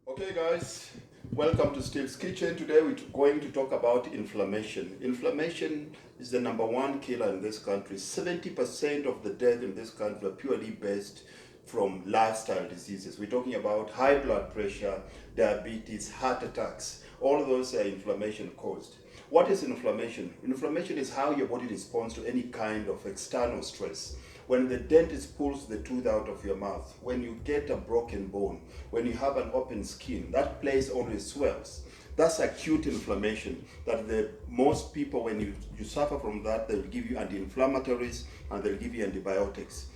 Okay guys, welcome to Steve's Kitchen. Today we're going to talk about inflammation. Inflammation is the number one killer in this country. 70% of the death in this country are purely based from lifestyle diseases. We're talking about high blood pressure, diabetes, heart attacks. All of those are inflammation caused. What is inflammation? Inflammation is how your body responds to any kind of external stress. When the dentist pulls the tooth out of your mouth, when you get a broken bone, when you have an open skin, that place always swells. That's acute inflammation. Most people, when you suffer from that, they'll give you anti-inflammatories and they'll give you antibiotics.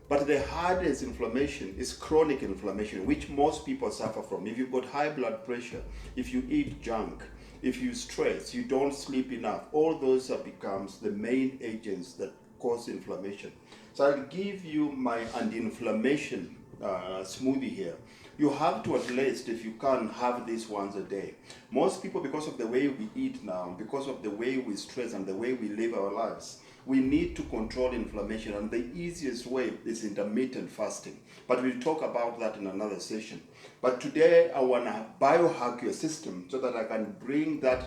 But the hardest inflammation is chronic inflammation, which most people suffer from. If you've got high blood pressure, if you eat junk, if you stress, you don't sleep enough, all those becomes the main agents that cause inflammation. So I'll give you my anti-inflammation smoothie here. You have to, at least, if you can, have this once a day. Most people, because of the way we eat now, because of the way we stress and the way we live our lives, we need to control inflammation, and the easiest way is intermittent fasting. But we'll talk about that in another session. But today I want to biohack your system so that I can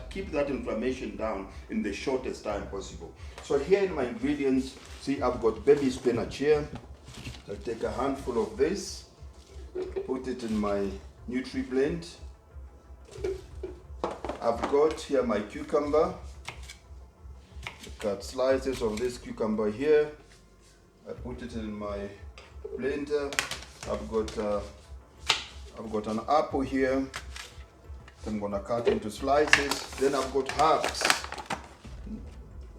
keep that inflammation down in the shortest time possible. So here in my ingredients, see, I've got baby spinach here. I'll take a handful of this, put it in my Nutri-Blend. I've got here my cucumber. Cut slices of this cucumber here. I put it in my blender. I've got an apple here. I'm gonna cut into slices. Then I've got herbs.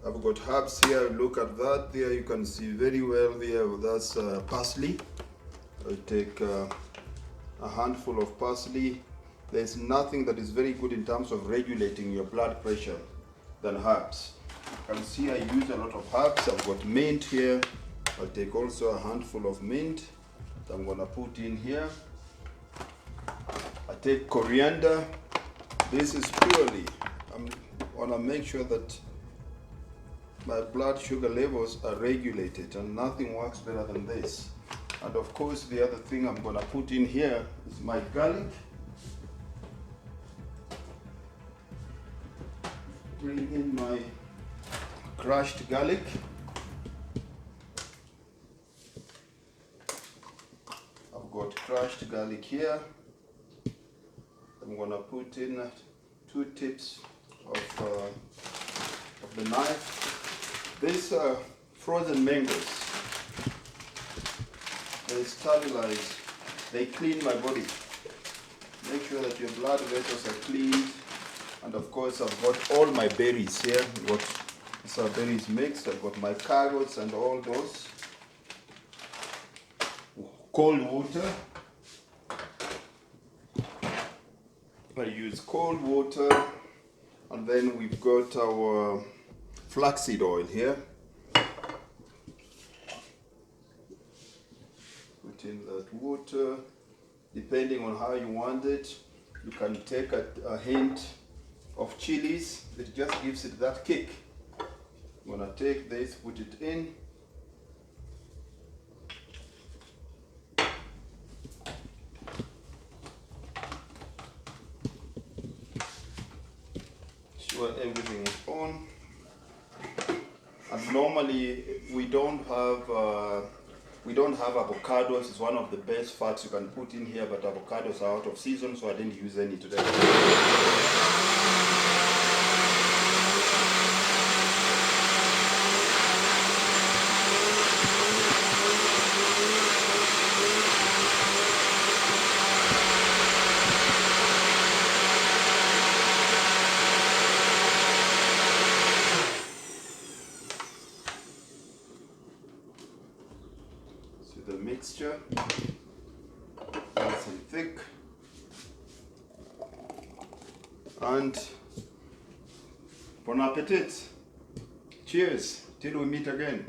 I've got herbs here. Look at that there. You can see very well there. That's parsley. I'll take a handful of parsley. There's nothing that is very good in terms of regulating your blood pressure than herbs. You can see I use a lot of herbs. I've got mint here. I'll take also a handful of mint that I'm gonna put in here. I take coriander. This is purely, I wanna make sure that my blood sugar levels are regulated, and nothing works better than this. And of course, the other thing I'm gonna put in here is my garlic. Bring in my crushed garlic. I've got crushed garlic here. I'm gonna put in 2 tips of the knife. These frozen mangoes, they stabilize, they clean my body. Make sure that your blood vessels are cleaned. And of course, I've got all my berries here. I've got some berries mixed. I've got my carrots and all those. Cold water. I use cold water. And then we've got our flaxseed oil here. Put in that water. Depending on how you want it, you can take a hint of chilies. It just gives it that kick. I'm gonna take this, put it in. Sure everything is on. And normally we don't have avocados. It's one of the best fats you can put in here, but avocados are out of season, so I didn't use any today. The mixture, nice and thick, and bon appetit. Cheers till we meet again.